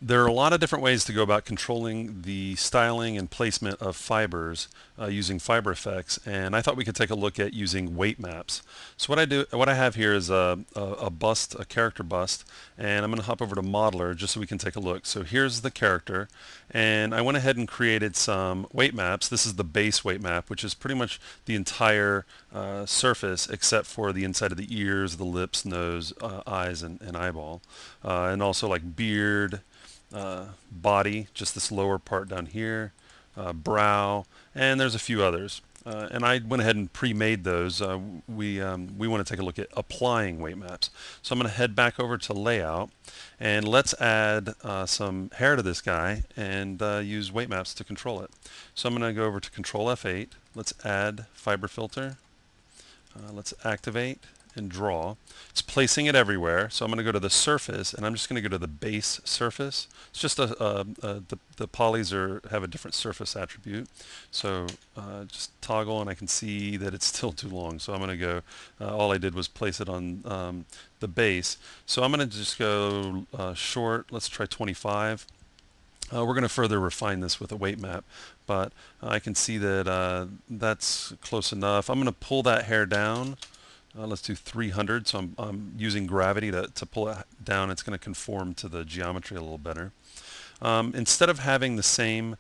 There are a lot of different ways to go about controlling the styling and placement of fibers using FiberFX, and I thought we could take a look at using weight maps. So what I have here is a bust, a character bust, and I'm going to hop over to Modeler just so we can take a look. So here's the character, and I went ahead and created some weight maps. This is the base weight map, which is pretty much the entire surface except for the inside of the ears, the lips, nose, eyes, and eyeball, and also like beard, body, just this lower part down here, brow, and there's a few others. And I went ahead and pre-made those. We want to take a look at applying weight maps. So I'm going to head back over to layout, and let's add some hair to this guy and use weight maps to control it. So I'm going to go over to Control F8. Let's add fiber filter. Let's activate and draw. It's placing it everywhere. So I'm going to go to the surface, and I'm just going to go to the base surface. It's just the polys have a different surface attribute. So just toggle, and I can see that it's still too long. So I'm going to go. All I did was place it on the base. So I'm going to just go short. Let's try 25. We're going to further refine this with a weight map, but I can see that that's close enough. I'm going to pull that hair down. Let's do 300. So I'm using gravity to pull it down. It's going to conform to the geometry a little better. Instead of having the same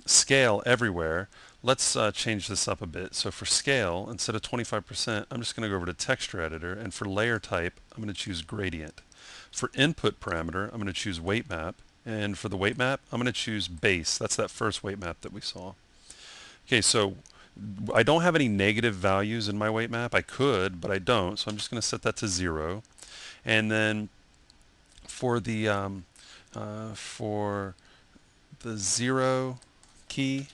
scale everywhere, let's change this up a bit. So for scale, instead of 25%, I'm just going to go over to Texture Editor, and for layer type, I'm going to choose Gradient. For input parameter, I'm going to choose Weight Map, and for the weight map, I'm going to choose Base. That's that first weight map that we saw. Okay, so I don't have any negative values in my weight map. I could, but I don't, so I'm just going to set that to 0. And then for the 0 key,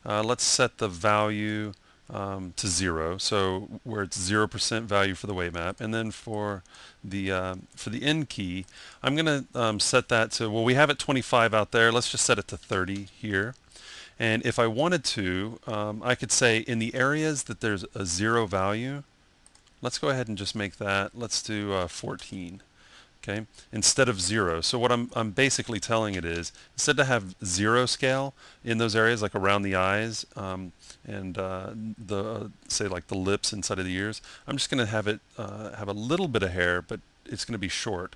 let's set the value to 0, so where it's 0% value for the weight map. And then for the end key, I'm going to set that to, well, we have it 25 out there. Let's just set it to 30 here. And if I wanted to, I could say in the areas that there's a 0 value, let's go ahead and just make that, let's do 14. Okay, instead of 0. So what I'm basically telling it is, instead to have 0 scale in those areas, like around the eyes and say like the lips inside of the ears, I'm just going to have it have a little bit of hair, but it's going to be short.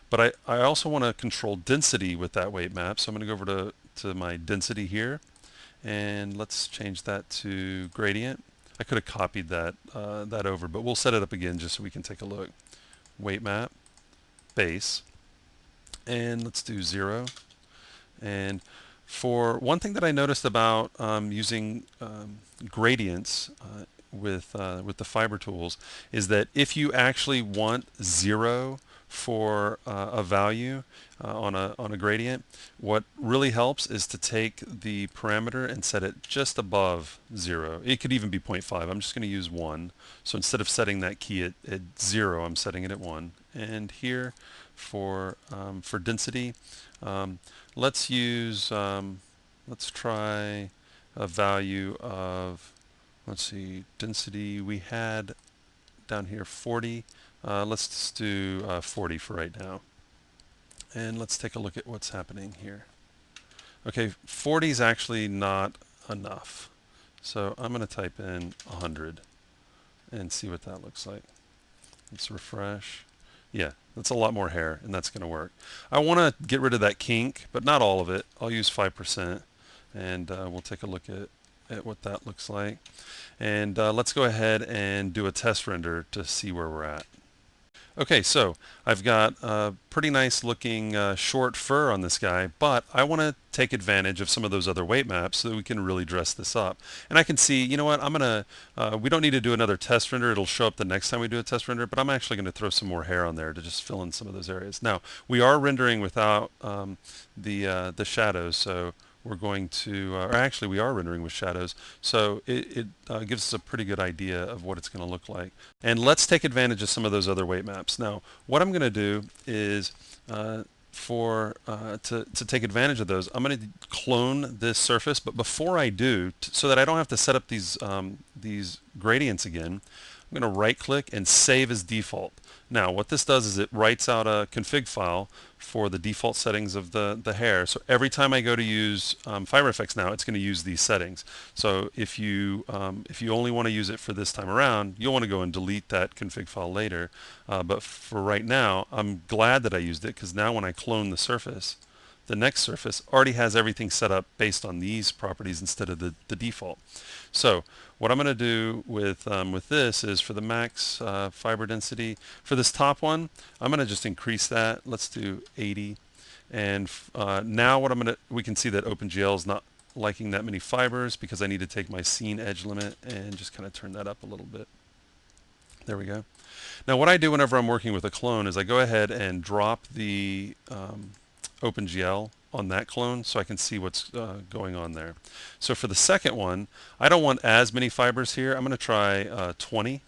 But I also want to control density with that weight map, so I'm going to go over to my density here, and let's change that to gradient. I could have copied that over, but we'll set it up again just so we can take a look. Weight map, base, and let's do 0. And for one thing that I noticed about using gradients with the fiber tools is that if you actually want 0 for a value on a gradient, what really helps is to take the parameter and set it just above 0. It could even be 0.5. I'm just going to use 1. So instead of setting that key at 0, I'm setting it at 1. And here for density, let's use let's try a value of, let's see, density we had down here 40. Let's just do 40 for right now. And let's take a look at what's happening here. Okay, 40 is actually not enough. So I'm going to type in 100 and see what that looks like. Let's refresh. Yeah, that's a lot more hair, and that's going to work. I want to get rid of that kink, but not all of it. I'll use 5%, and we'll take a look at what that looks like. And let's go ahead and do a test render to see where we're at. Okay, so I've got a pretty nice looking short fur on this guy, but I want to take advantage of some of those other weight maps so that we can really dress this up. And I can see, you know what, we don't need to do another test render. It'll show up the next time we do a test render, but I'm actually going to throw some more hair on there to just fill in some of those areas. Now, we are rendering without the shadows, so we're going to, or actually we are rendering with shadows, so it gives us a pretty good idea of what it's going to look like. And let's take advantage of some of those other weight maps. Now, what I'm going to do is to take advantage of those, I'm going to clone this surface, but before I do, so that I don't have to set up these gradients again, I'm going to right click and save as default. Now what this does is it writes out a config file for the default settings of the hair. So every time I go to use FiberFX now, it's going to use these settings. So if you only want to use it for this time around, you'll want to go and delete that config file later. But for right now, I'm glad that I used it, because now when I clone the surface, the next surface already has everything set up based on these properties instead of the default. So what I'm going to do with this is, for the max fiber density, for this top one, I'm going to just increase that. Let's do 80. And now what we can see that OpenGL is not liking that many fibers, because I need to take my scene edge limit and just kind of turn that up a little bit. There we go. Now what I do whenever I'm working with a clone is I go ahead and drop the OpenGL on that clone so I can see what's going on there. So for the second one, I don't want as many fibers here. I'm going to try 20.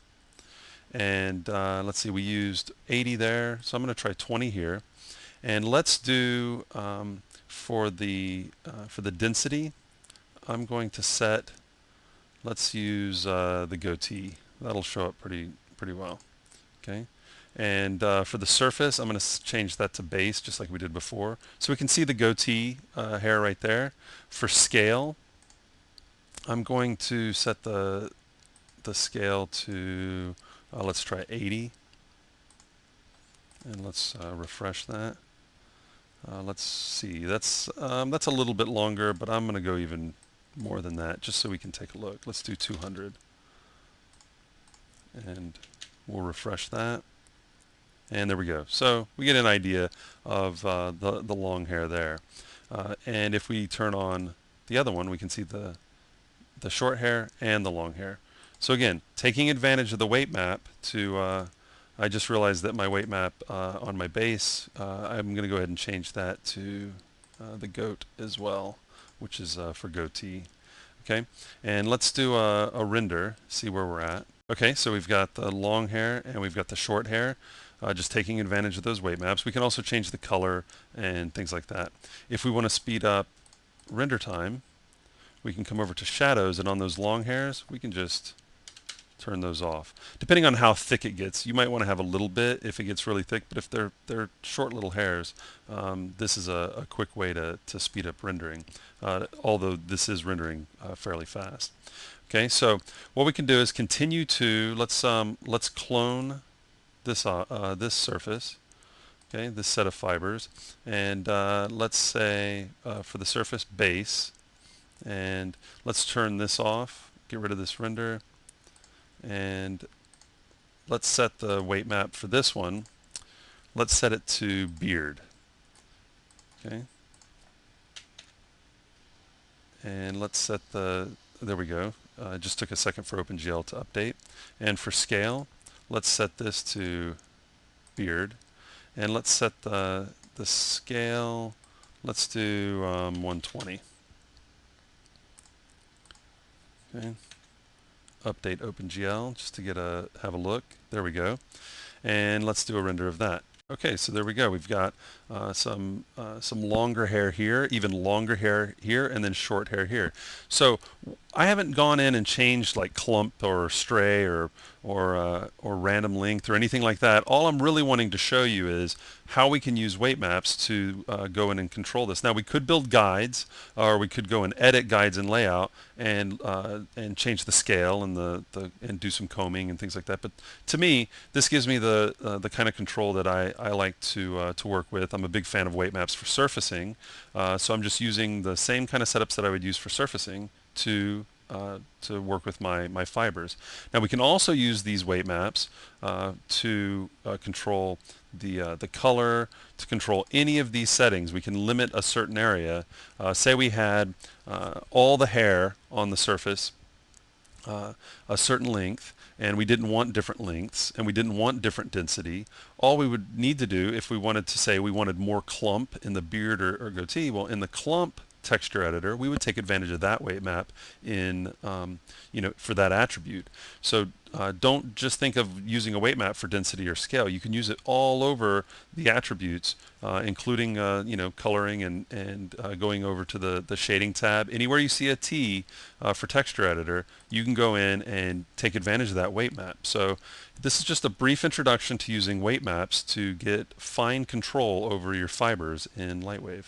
And let's see, we used 80 there, so I'm going to try 20 here. And let's do for the density, I'm going to set, let's use the goatee. That'll show up pretty well. Okay. And for the surface, I'm going to change that to base, just like we did before. So we can see the goatee hair right there. For scale, I'm going to set the scale to, let's try 80. And let's refresh that. Let's see, that's a little bit longer, but I'm going to go even more than that, just so we can take a look. Let's do 200. And we'll refresh that. And there we go. So we get an idea of the long hair there. And if we turn on the other one, we can see the short hair and the long hair. So again, taking advantage of the weight map to, I just realized that my weight map on my base, I'm going to go ahead and change that to the goat as well, which is for goatee. Okay, and let's do a render, see where we're at. Okay, so we've got the long hair and we've got the short hair. Just taking advantage of those weight maps. We can also change the color and things like that. If we want to speed up render time, we can come over to shadows, and on those long hairs, we can just turn those off. Depending on how thick it gets, you might want to have a little bit if it gets really thick, but if they're short little hairs, this is a quick way to speed up rendering, although this is rendering fairly fast. Okay, so what we can do is continue to, let's clone this surface, okay, this set of fibers, and let's say for the surface base, and let's turn this off, get rid of this render, and let's set the weight map for this one. Let's set it to beard, okay, and let's set there we go. It just took a second for OpenGL to update. And for scale, let's set this to beard, and let's set the scale, let's do 120. Okay, update OpenGL just to have a look. There we go, and let's do a render of that. Okay, so there we go. We've got some longer hair here, even longer hair here, and then short hair here. So I haven't gone in and changed like clump or stray or random length or anything like that. All I'm really wanting to show you is how we can use weight maps to go in and control this. Now we could build guides, or we could go and edit guides and layout and change the scale and do some combing and things like that. But to me, this gives me the kind of control that I like to work with. I'm a big fan of weight maps for surfacing, so I'm just using the same kind of setups that I would use for surfacing to work with my fibers. Now we can also use these weight maps to control the color, to control any of these settings. We can limit a certain area. Say we had all the hair on the surface a certain length, and we didn't want different lengths, and we didn't want different density. All we would need to do if we wanted to say we wanted more clump in the beard or goatee, well, in the clump texture editor, we would take advantage of that weight map in for that attribute. So don't just think of using a weight map for density or scale. You can use it all over the attributes, including coloring and going over to the shading tab. Anywhere you see a T for texture editor, you can go in and take advantage of that weight map. So this is just a brief introduction to using weight maps to get fine control over your fibers in LightWave.